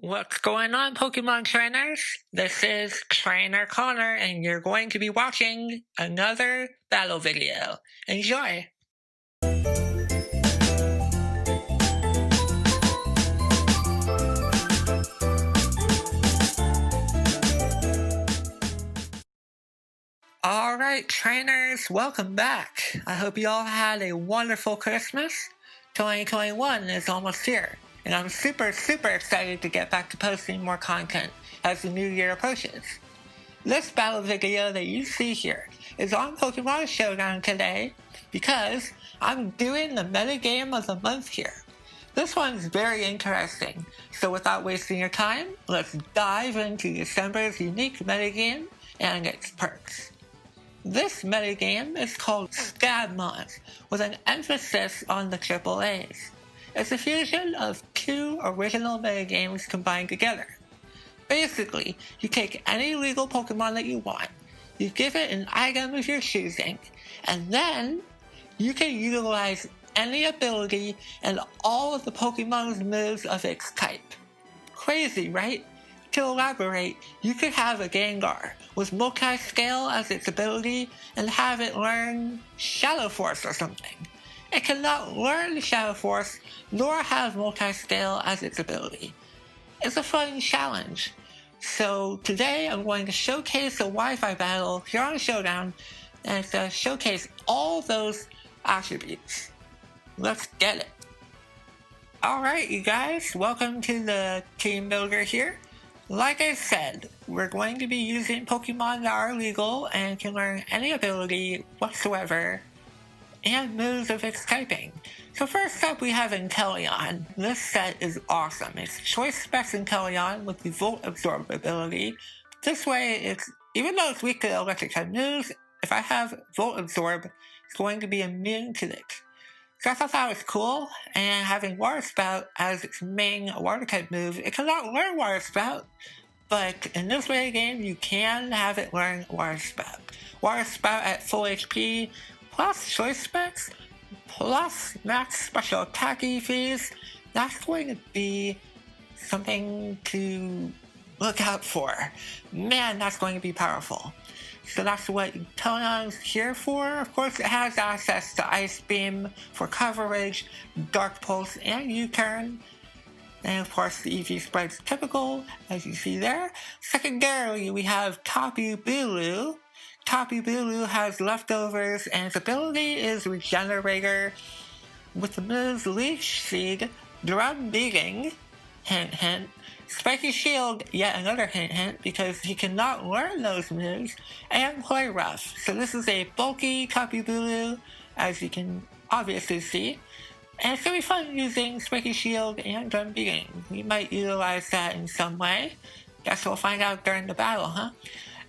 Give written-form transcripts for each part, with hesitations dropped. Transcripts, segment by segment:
What's going on, Pokemon trainers? This is Trainer Connor, and you're going to be watching another battle video. Enjoy! Alright, trainers, welcome back. I hope you all had a wonderful Christmas. 2021 is almost here, and I'm super excited to get back to posting more content as the new year approaches. This battle video that you see here is on Pokemon Showdown today because I'm doing the metagame of the month here. This one's very interesting, so without wasting your time, let's dive into December's unique metagame and its perks. This metagame is called STAAABMONS, with an emphasis on the AAAs. It's a fusion of two original metagames combined together. Basically, you take any legal Pokemon that you want, you give it an item of your choosing, and then you can utilize any ability and all of the Pokemon's moves of its type. Crazy, right? To elaborate, you could have a Gengar with multi-scale as its ability and have it learn Shadow Force or something. It cannot learn Shadow Force nor have multi-scale as its ability. It's a fun challenge. So today I'm going to showcase a Wi-Fi battle here on Showdown and to showcase all those attributes. Let's get it. Alright you guys, welcome to the Teambuilder here. Like I said, we're going to be using Pokemon that are legal and can learn any ability whatsoever and moves of its typing. So first up we have Inteleon. This set is awesome. It's Choice Specs Inteleon with the Volt Absorb ability. This way, even though it's weak to electric type moves, if I have Volt Absorb, it's going to be immune to it. So I thought that was cool, and having Water Spout as its main water type move, it cannot learn Water Spout, but in this way game you can have it learn Water Spout. Water Spout at full HP, plus Choice Specs, plus max special attack fees, that's going to be something to look out for. Man, that's going to be powerful. So that's what Inteleon's here for. Of course, it has access to Ice Beam for coverage, Dark Pulse, and U-Turn. And of course, the EV spread's typical, as you see there. Secondarily, we have Tapu Bulu. Tapu Bulu has leftovers, and its ability is Regenerator. With the moves Leech Seed, Drum Beating, hint hint, Spiky Shield, yet another hint hint, because he cannot learn those moves, and Play Rough. So this is a bulky Tapu Bulu, as you can obviously see. And it's going to be fun using Spiky Shield and Drum Beating. We might utilize that in some way. Guess we'll find out during the battle, huh?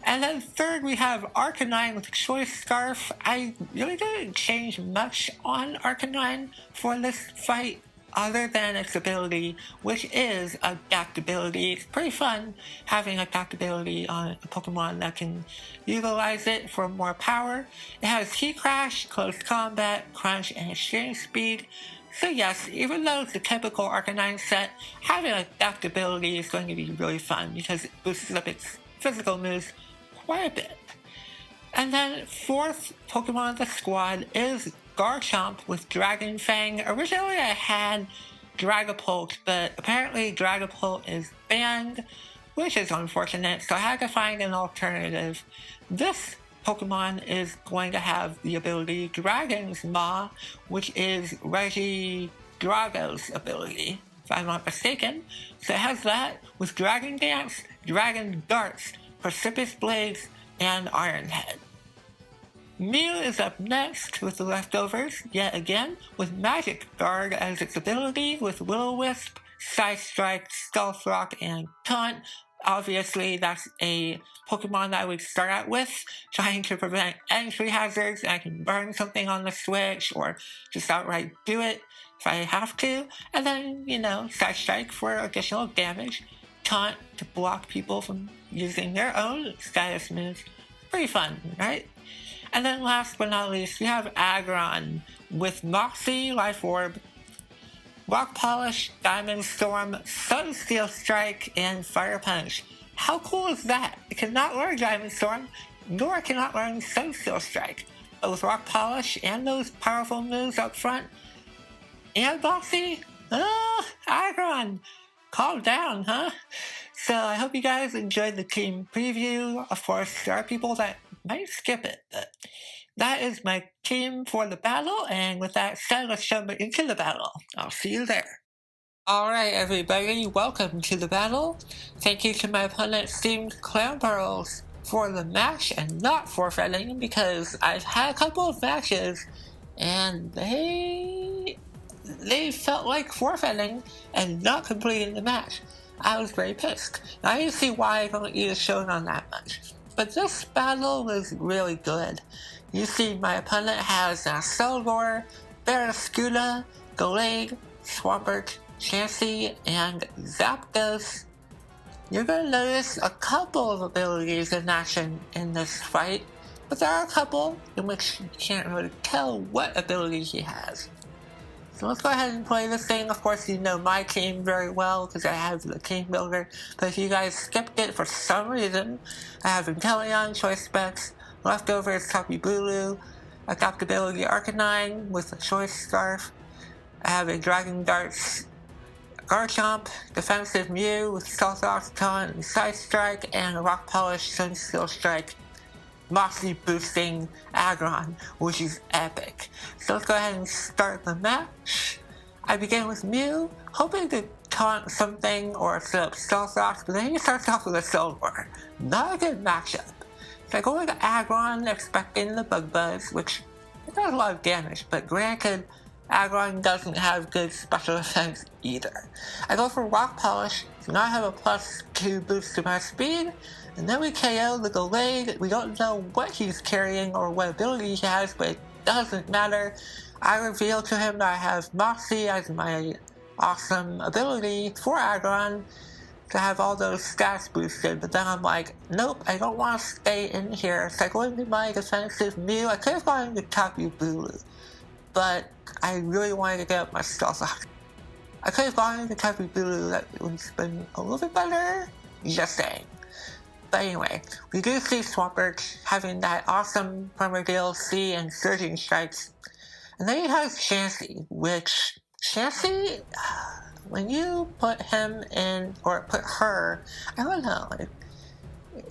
And then third, we have Arcanine with Choice Scarf. I really didn't change much on Arcanine for this fight, other than its ability, which is adaptability. It's pretty fun having adaptability on a Pokemon that can utilize it for more power. It has Heat Crash, Close Combat, Crunch, and Extreme Speed. So yes, even though it's a typical Arcanine set, having adaptability is going to be really fun because it boosts up its physical moves quite a bit. And then fourth Pokemon of the squad is Garchomp with Dragon Fang. Originally I had Dragapult, but apparently Dragapult is banned, which is unfortunate, so I had to find an alternative. This Pokemon is going to have the ability Dragon's Maw, which is Regidrago's ability, if I'm not mistaken. So it has that with Dragon Dance, Dragon Darts, Precipitous Blades, and Iron Head. Mew is up next with the leftovers, yet again, with Magic Guard as its ability with Will-O-Wisp, Side Strike, Stealth Rock, and Taunt. Obviously, that's a Pokemon that I would start out with, trying to prevent entry hazards. I can burn something on the switch, or just outright do it if I have to. And then, Side Strike for additional damage. Taunt to block people from using their own status moves. Pretty fun, right? And then last but not least, we have Aggron with Moxie, Life Orb, Rock Polish, Diamond Storm, Sun Steel Strike, and Fire Punch. How cool is that? I cannot learn Diamond Storm, nor cannot learn Sun Steel Strike. But with Rock Polish and those powerful moves up front, and Bossy, Agron, calm down, huh? So I hope you guys enjoyed the team preview. Of course, there are people that might skip it, but that is my team for the battle, and with that said, let's jump into the battle. I'll see you there. Alright everybody, welcome to the battle. Thank you to my opponent Steamed Clown Pearls for the match and not forfeiting, because I've had a couple of matches and they felt like forfeiting and not completing the match. I was very pissed. Now I see why I don't use Showdown that much. But this battle was really good. You see my opponent has Celeborn, Barraskewda, Gallade, Swampert, Chansey, and Zapdos. You're going to notice a couple of abilities in action in this fight, but there are a couple in which you can't really tell what abilities he has. So let's go ahead and play this thing. Of course, you know my team very well because I have the Teambuilder. But if you guys skipped it for some reason, I have Inteleon, Choice Specs, Leftovers, Tapu Bulu, Adaptability Arcanine with a Choice Scarf. I have a Dragon Darts Garchomp, Defensive Mew with Stealth Rock Taunt and Side Strike, and a Rock Polish Sun Steel Strike. Moxie boosting Agron, which is epic. So let's go ahead and start the match. I begin with Mew, hoping to taunt something or set up Stealth Rocks, but then he starts off with a Celeborn. Not a good matchup. So I go with Agron, expecting the Bug Buzz, which does a lot of damage, but granted, Agron doesn't have good special effects either. I go for Rock Polish, so now I have a +2 boost to my speed, and then we KO the Gallade. We don't know what he's carrying or what ability he has, but it doesn't matter. I reveal to him that I have Moxie as my awesome ability for Agron to have all those stats boosted, but then I'm like, nope, I don't want to stay in here, so I go into my defensive Mew. I could have gone into Tapu Bulu, but I really wanted to get up my Stealth Rock. I could have gone into Tapu Bulu, that would have been a little bit better, just saying. But anyway, we do see Swampert having that awesome Permadale C and Surging Strikes. And then he has Chansey, which, Chansey, when you put him in, or put her, I don't know,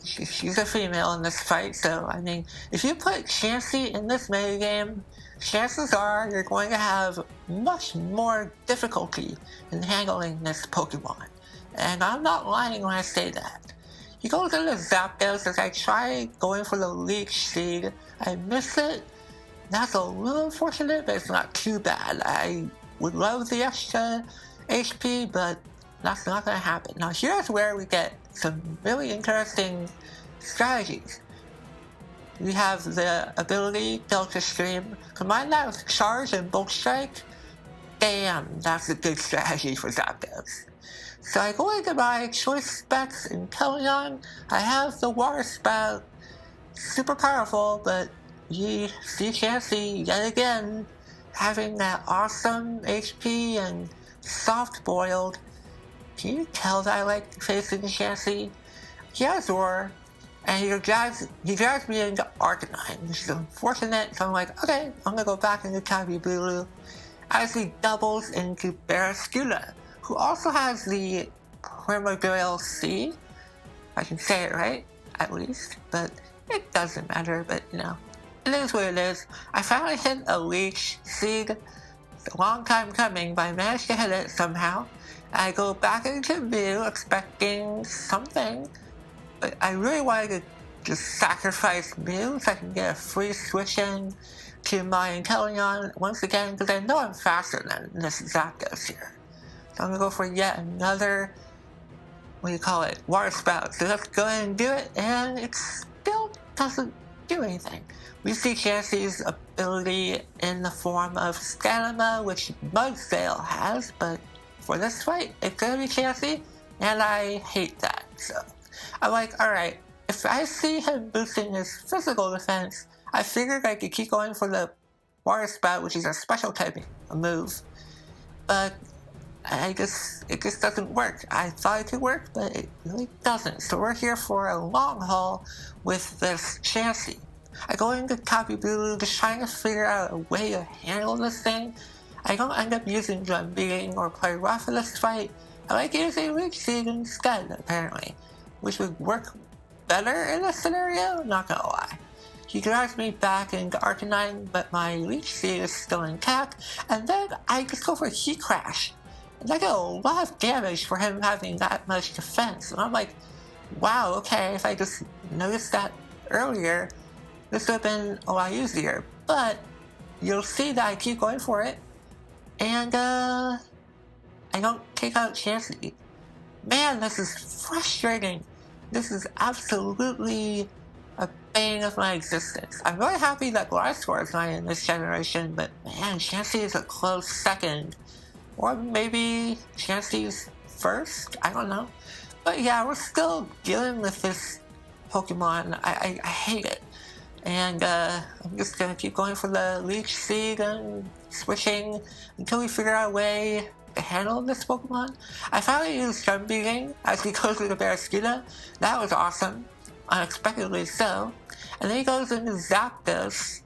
she's a female in this fight, so I mean, if you put Chansey in this metagame, chances are you're going to have much more difficulty in handling this Pokemon. And I'm not lying when I say that. He goes into Zapdos as I try going for the Leech Seed. I miss it. That's a little unfortunate, but it's not too bad. I would love the extra HP, but that's not going to happen. Now here's where we get some really interesting strategies. We have the ability Delta Stream. Combine that with Charge and Bulk Strike. Damn, that's a good strategy for Zapdos. So I go into my Choice Specs in Inteleon. I have the Water Spout. Super powerful, but you see Chansey yet again having that awesome HP and soft boiled. Can you tell that I like facing Chansey? He has Roar, and he drives me into Arcanine, which is unfortunate, so I'm like, okay, I'm gonna go back into Tapu Bulu, as he doubles into Barraskewda, who also has the Permadale C. I can say it right, at least, but it doesn't matter, but you know, it is what it is. I finally hit a Leech Seed. It's a long time coming, but I managed to hit it somehow. I go back into Mew expecting something, but I really wanted to just sacrifice Mew so I can get a free switch in to my Inteleon once again, because I know I'm faster than this Zapdos here. So I'm going to go for yet another, Water Spout. So let's go ahead and do it, and it still doesn't do anything. We see Chansey's ability in the form of Stamina, which Mudsail has, but for this fight, it's going to be Chansey, and I hate that. So I'm like, alright, if I see him boosting his physical defense, I figured I could keep going for the Water Spout, which is a special type move. But it just doesn't work. I thought it could work, but it really doesn't. So we're here for a long haul with this chassis. I go into Teambuilder just trying to figure out a way to handle this thing. I don't end up using drum beating or play rough for this fight. I like using GlitchxCity instead, apparently, which would work better in this scenario, not gonna lie. He drives me back into Arcanine, but my GlitchxCity is still intact, and then I just go for a heat crash. And I get a lot of damage for him having that much defense, and I'm like, wow, okay, if I just noticed that earlier, this would have been a lot easier. But you'll see that I keep going for it, and I don't take out chances. Man, this is frustrating. This is absolutely a bane of my existence. I'm really happy that Gliscor is not in this generation, but man, Chansey is a close second. Or maybe Chansey's first? I don't know. But yeah, we're still dealing with this Pokemon. I hate it. And I'm just gonna keep going for the Leech Seed and switching until we figure out a way to handle this Pokemon. I finally used Drum Beating as he goes with the Barraskewda. That was awesome. Unexpectedly so. And then he goes into Zapdos.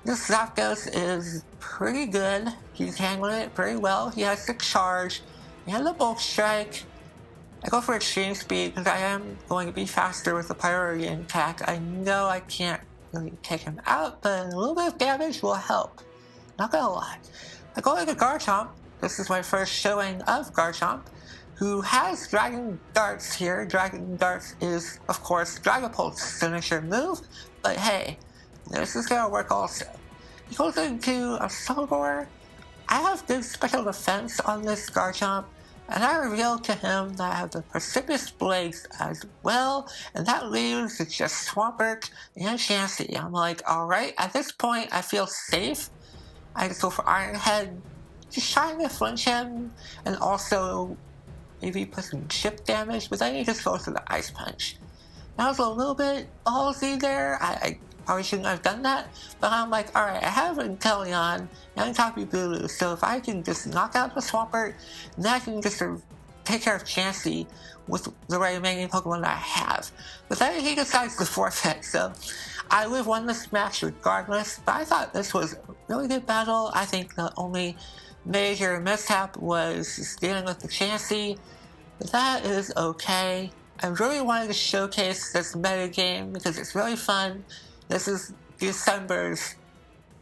This Zapdos is pretty good. He's handling it pretty well. He has the charge. He has the bulk strike. I go for extreme speed because I am going to be faster with the priority attack. I know I can't really take him out, but a little bit of damage will help. Not gonna lie. I go into Garchomp. This is my first showing of Garchomp, who has Dragon Darts here. Dragon Darts is, of course, Dragapult's signature move, but hey, this is gonna work also. He goes into a Solgor. I have good special defense on this Garchomp, and I reveal to him that I have the Precipitous Blades as well, and that leaves just Swampert and Chansey. I'm like, alright, at this point I feel safe. I just go for Iron Head, just trying to flinch him, and also maybe put some chip damage, but then he just goes for the Ice Punch. That was a little bit ballsy there. I probably shouldn't have done that, but I'm like, alright, I have Inteleon and Teambuilder, so if I can just knock out the Swampert, then I can just take care of Chansey with the remaining Pokemon that I have. But then he decides to forfeit, so I would have won this match regardless, but I thought this was a really good battle. I think the only major mishap was dealing with the Chansey, but that is okay. I really wanted to showcase this metagame because it's really fun. This is December's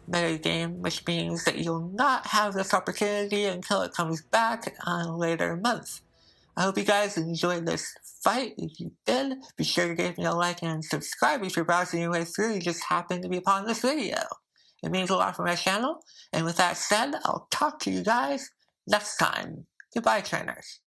metagame, which means that you'll not have this opportunity until it comes back on a later month. I hope you guys enjoyed this fight. If you did, be sure to give me a like and subscribe if you're browsing your way through and just happen to be upon this video. It means a lot for my channel, and with that said, I'll talk to you guys next time. Goodbye, trainers.